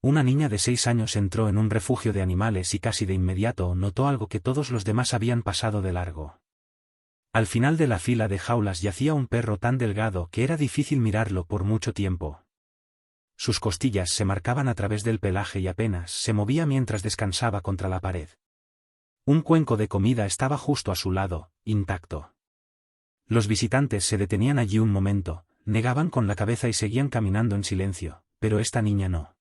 Una niña de 6 años entró en un refugio de animales y casi de inmediato notó algo que todos los demás habían pasado de largo. Al final de la fila de jaulas yacía un perro tan delgado que era difícil mirarlo por mucho tiempo. Sus costillas se marcaban a través del pelaje y apenas se movía mientras descansaba contra la pared. Un cuenco de comida estaba justo a su lado, intacto. Los visitantes se detenían allí un momento, negaban con la cabeza y seguían caminando en silencio, pero esta niña no.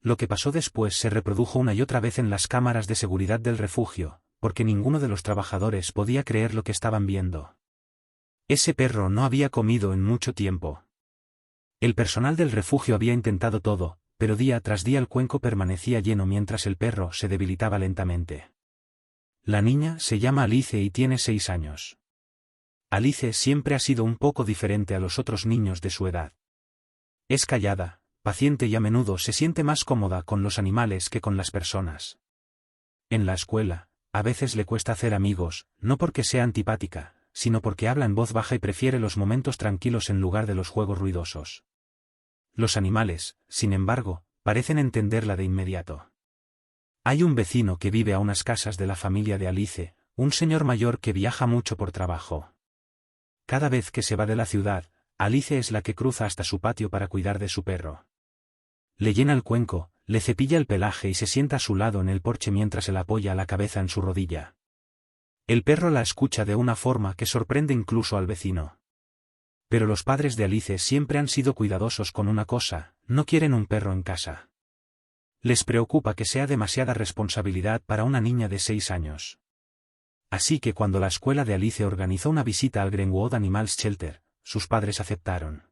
Lo que pasó después se reprodujo una y otra vez en las cámaras de seguridad del refugio, porque ninguno de los trabajadores podía creer lo que estaban viendo. Ese perro no había comido en mucho tiempo. El personal del refugio había intentado todo, pero día tras día el cuenco permanecía lleno mientras el perro se debilitaba lentamente. La niña se llama Alice y tiene 6 años. Alice siempre ha sido un poco diferente a los otros niños de su edad. Es callada, paciente y a menudo se siente más cómoda con los animales que con las personas. En la escuela, a veces le cuesta hacer amigos, no porque sea antipática, sino porque habla en voz baja y prefiere los momentos tranquilos en lugar de los juegos ruidosos. Los animales, sin embargo, parecen entenderla de inmediato. Hay un vecino que vive a unas casas de la familia de Alice, un señor mayor que viaja mucho por trabajo. Cada vez que se va de la ciudad, Alice es la que cruza hasta su patio para cuidar de su perro. Le llena el cuenco, le cepilla el pelaje y se sienta a su lado en el porche mientras él apoya la cabeza en su rodilla. El perro la escucha de una forma que sorprende incluso al vecino. Pero los padres de Alice siempre han sido cuidadosos con una cosa: no quieren un perro en casa. Les preocupa que sea demasiada responsabilidad para una niña de 6 años. Así que cuando la escuela de Alice organizó una visita al Greenwood Animals Shelter, sus padres aceptaron.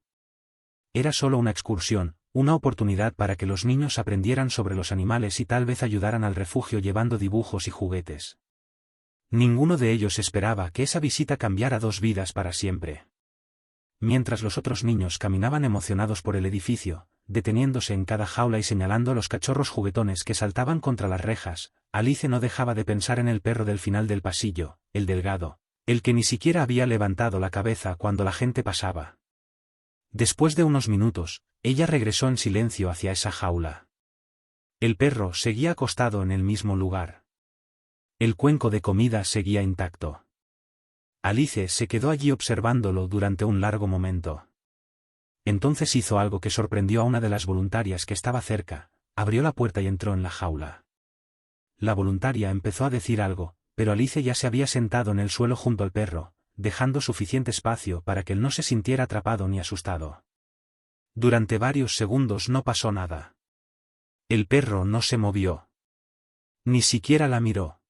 Era solo una excursión, una oportunidad para que los niños aprendieran sobre los animales y tal vez ayudaran al refugio llevando dibujos y juguetes. Ninguno de ellos esperaba que esa visita cambiara 2 vidas para siempre. Mientras los otros niños caminaban emocionados por el edificio, deteniéndose en cada jaula y señalando a los cachorros juguetones que saltaban contra las rejas, Alice no dejaba de pensar en el perro del final del pasillo, el delgado, el que ni siquiera había levantado la cabeza cuando la gente pasaba. Después de unos minutos, ella regresó en silencio hacia esa jaula. El perro seguía acostado en el mismo lugar. El cuenco de comida seguía intacto. Alice se quedó allí observándolo durante un largo momento. Entonces hizo algo que sorprendió a una de las voluntarias que estaba cerca: abrió la puerta y entró en la jaula. La voluntaria empezó a decir algo, pero Alice ya se había sentado en el suelo junto al perro, dejando suficiente espacio para que él no se sintiera atrapado ni asustado. Durante varios segundos no pasó nada. El perro no se movió. Ni siquiera la miró.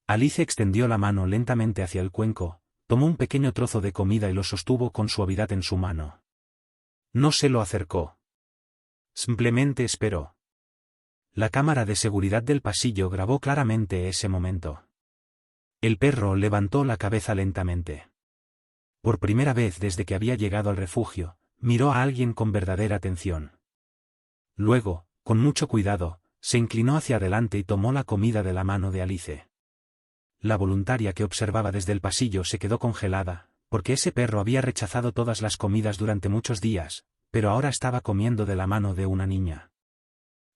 Alice extendió la mano lentamente hacia el cuenco, tomó un pequeño trozo de comida y lo sostuvo con suavidad en su mano. No se lo acercó. Simplemente esperó. La cámara de seguridad del pasillo grabó claramente ese momento. El perro levantó la cabeza lentamente. Por primera vez desde que había llegado al refugio, miró a alguien con verdadera atención. Luego, con mucho cuidado, se inclinó hacia adelante y tomó la comida de la mano de Alice. La voluntaria que observaba desde el pasillo se quedó congelada, porque ese perro había rechazado todas las comidas durante muchos días, pero ahora estaba comiendo de la mano de una niña.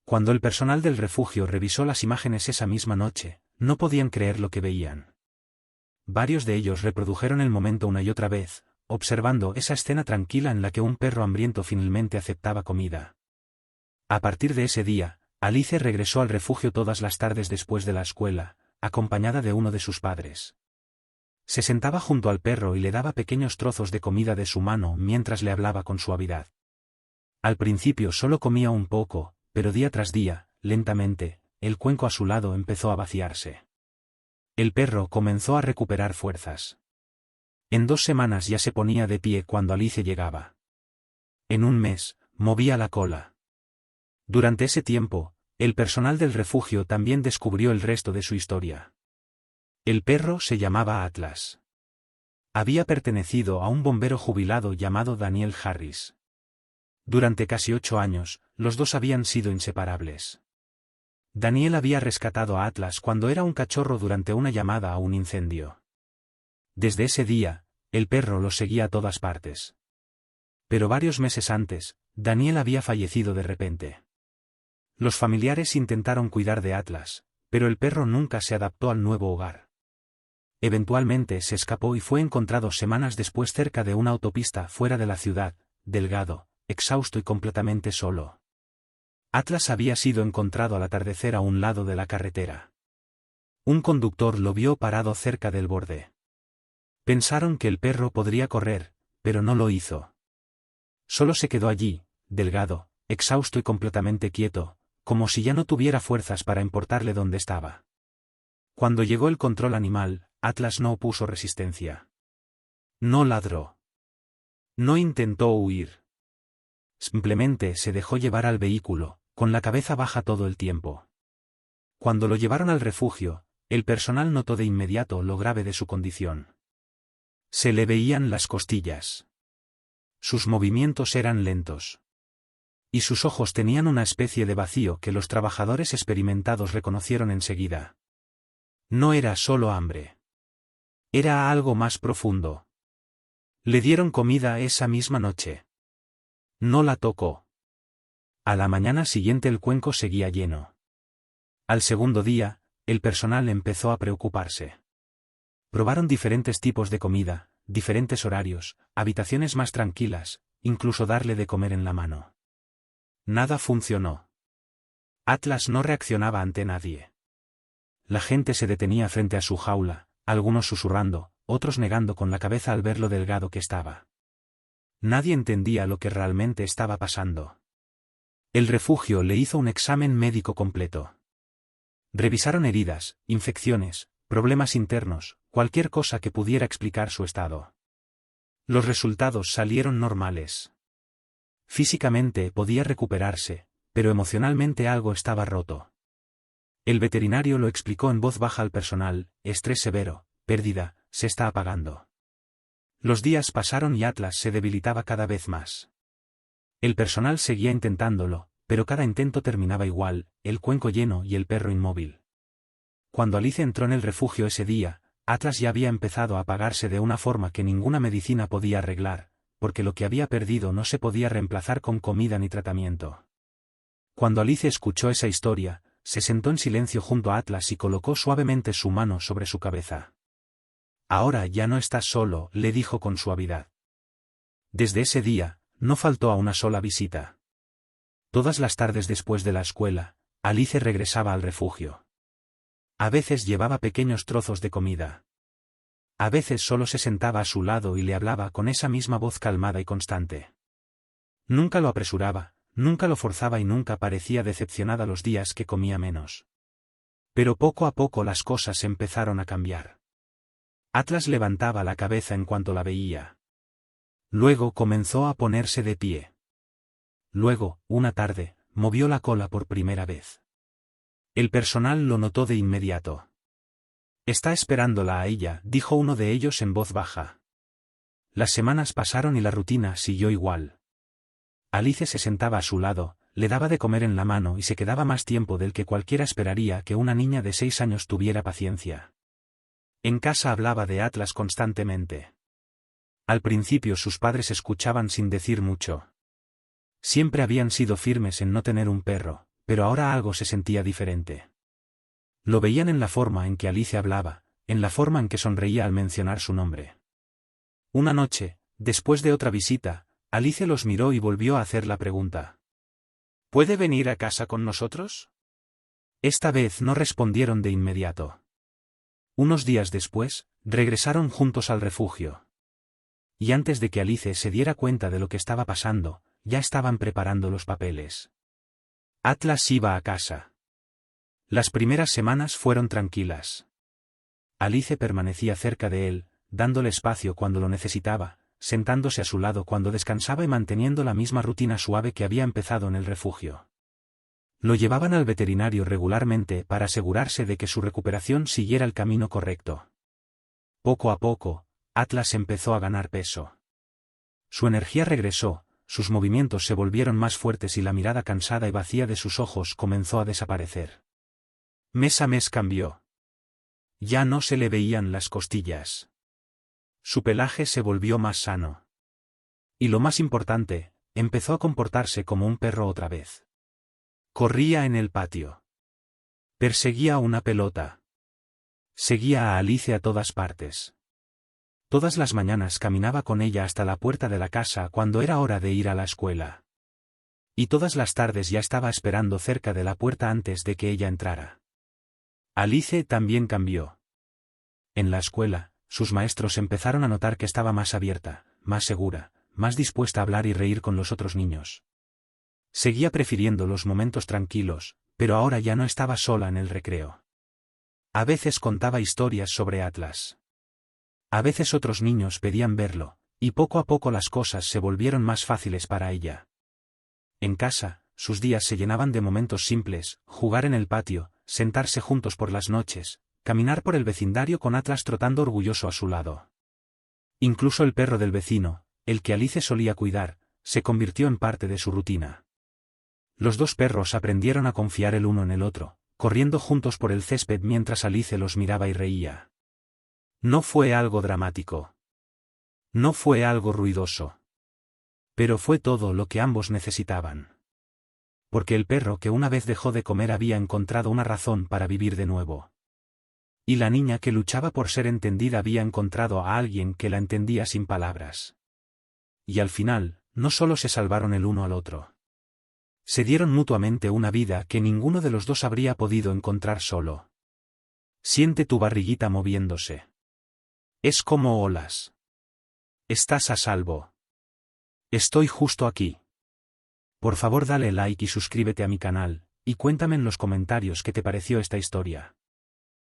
Cuando el personal del refugio revisó las imágenes esa misma noche, no podían creer lo que veían. Varios de ellos reprodujeron el momento una y otra vez, observando esa escena tranquila en la que un perro hambriento finalmente aceptaba comida. A partir de ese día, Alice regresó al refugio todas las tardes después de la escuela, acompañada de uno de sus padres. Se sentaba junto al perro y le daba pequeños trozos de comida de su mano mientras le hablaba con suavidad. Al principio solo comía un poco, pero día tras día, lentamente, el cuenco a su lado empezó a vaciarse. El perro comenzó a recuperar fuerzas. En 2 semanas ya se ponía de pie cuando Alice llegaba. En un mes, movía la cola. Durante ese tiempo, el personal del refugio también descubrió el resto de su historia. El perro se llamaba Atlas. Había pertenecido a un bombero jubilado llamado Daniel Harris. Durante casi 8 años, los dos habían sido inseparables. Daniel había rescatado a Atlas cuando era un cachorro durante una llamada a un incendio. Desde ese día, el perro lo seguía a todas partes. Pero varios meses antes, Daniel había fallecido de repente. Los familiares intentaron cuidar de Atlas, pero el perro nunca se adaptó al nuevo hogar. Eventualmente se escapó y fue encontrado semanas después cerca de una autopista fuera de la ciudad, delgado, exhausto y completamente solo. Atlas había sido encontrado al atardecer a un lado de la carretera. Un conductor lo vio parado cerca del borde. Pensaron que el perro podría correr, pero no lo hizo. Solo se quedó allí, delgado, exhausto y completamente quieto, como si ya no tuviera fuerzas para importarle dónde estaba. Cuando llegó el control animal, Atlas no opuso resistencia. No ladró. No intentó huir. Simplemente se dejó llevar al vehículo, con la cabeza baja todo el tiempo. Cuando lo llevaron al refugio, el personal notó de inmediato lo grave de su condición. Se le veían las costillas. Sus movimientos eran lentos. Y sus ojos tenían una especie de vacío que los trabajadores experimentados reconocieron enseguida. No era solo hambre. Era algo más profundo. Le dieron comida esa misma noche. No la tocó. A la mañana siguiente el cuenco seguía lleno. Al segundo día, el personal empezó a preocuparse. Probaron diferentes tipos de comida, diferentes horarios, habitaciones más tranquilas, incluso darle de comer en la mano. Nada funcionó. Atlas no reaccionaba ante nadie. La gente se detenía frente a su jaula, algunos susurrando, otros negando con la cabeza al ver lo delgado que estaba. Nadie entendía lo que realmente estaba pasando. El refugio le hizo un examen médico completo. Revisaron heridas, infecciones, problemas internos, cualquier cosa que pudiera explicar su estado. Los resultados salieron normales. Físicamente podía recuperarse, pero emocionalmente algo estaba roto. El veterinario lo explicó en voz baja al personal: estrés severo, pérdida, se está apagando. Los días pasaron y Atlas se debilitaba cada vez más. El personal seguía intentándolo, pero cada intento terminaba igual, el cuenco lleno y el perro inmóvil. Cuando Alice entró en el refugio ese día, Atlas ya había empezado a apagarse de una forma que ninguna medicina podía arreglar, porque lo que había perdido no se podía reemplazar con comida ni tratamiento. Cuando Alice escuchó esa historia, se sentó en silencio junto a Atlas y colocó suavemente su mano sobre su cabeza. Ahora ya no estás solo, le dijo con suavidad. Desde ese día, no faltó a una sola visita. Todas las tardes después de la escuela, Alice regresaba al refugio. A veces llevaba pequeños trozos de comida. A veces solo se sentaba a su lado y le hablaba con esa misma voz calmada y constante. Nunca lo apresuraba, nunca lo forzaba y nunca parecía decepcionada los días que comía menos. Pero poco a poco las cosas empezaron a cambiar. Atlas levantaba la cabeza en cuanto la veía. Luego comenzó a ponerse de pie. Luego, una tarde, movió la cola por primera vez. El personal lo notó de inmediato. Está esperándola a ella, dijo uno de ellos en voz baja. Las semanas pasaron y la rutina siguió igual. Alice se sentaba a su lado, le daba de comer en la mano y se quedaba más tiempo del que cualquiera esperaría que una niña de 6 años tuviera paciencia. En casa hablaba de Atlas constantemente. Al principio sus padres escuchaban sin decir mucho. Siempre habían sido firmes en no tener un perro, pero ahora algo se sentía diferente. Lo veían en la forma en que Alice hablaba, en la forma en que sonreía al mencionar su nombre. Una noche, después de otra visita, Alice los miró y volvió a hacer la pregunta. ¿Puede venir a casa con nosotros? Esta vez no respondieron de inmediato. Unos días después, regresaron juntos al refugio. Y antes de que Alice se diera cuenta de lo que estaba pasando, ya estaban preparando los papeles. Atlas iba a casa. Las primeras semanas fueron tranquilas. Alice permanecía cerca de él, dándole espacio cuando lo necesitaba, sentándose a su lado cuando descansaba y manteniendo la misma rutina suave que había empezado en el refugio. Lo llevaban al veterinario regularmente para asegurarse de que su recuperación siguiera el camino correcto. Poco a poco, Atlas empezó a ganar peso. Su energía regresó, sus movimientos se volvieron más fuertes y la mirada cansada y vacía de sus ojos comenzó a desaparecer. Mes a mes cambió. Ya no se le veían las costillas. Su pelaje se volvió más sano. Y lo más importante, empezó a comportarse como un perro otra vez. Corría en el patio. Perseguía una pelota. Seguía a Alice a todas partes. Todas las mañanas caminaba con ella hasta la puerta de la casa cuando era hora de ir a la escuela. Y todas las tardes ya estaba esperando cerca de la puerta antes de que ella entrara. Alice también cambió. En la escuela, sus maestros empezaron a notar que estaba más abierta, más segura, más dispuesta a hablar y reír con los otros niños. Seguía prefiriendo los momentos tranquilos, pero ahora ya no estaba sola en el recreo. A veces contaba historias sobre Atlas. A veces otros niños pedían verlo, y poco a poco las cosas se volvieron más fáciles para ella. En casa, sus días se llenaban de momentos simples: jugar en el patio, sentarse juntos por las noches, caminar por el vecindario con Atlas trotando orgulloso a su lado. Incluso el perro del vecino, el que Alice solía cuidar, se convirtió en parte de su rutina. Los dos perros aprendieron a confiar el uno en el otro, corriendo juntos por el césped mientras Alice los miraba y reía. No fue algo dramático. No fue algo ruidoso. Pero fue todo lo que ambos necesitaban. Porque el perro que una vez dejó de comer había encontrado una razón para vivir de nuevo. Y la niña que luchaba por ser entendida había encontrado a alguien que la entendía sin palabras. Y al final, no solo se salvaron el uno al otro. Se dieron mutuamente una vida que ninguno de los dos habría podido encontrar solo. Siente tu barriguita moviéndose. Es como olas. Estás a salvo. Estoy justo aquí. Por favor dale like y suscríbete a mi canal, y cuéntame en los comentarios qué te pareció esta historia.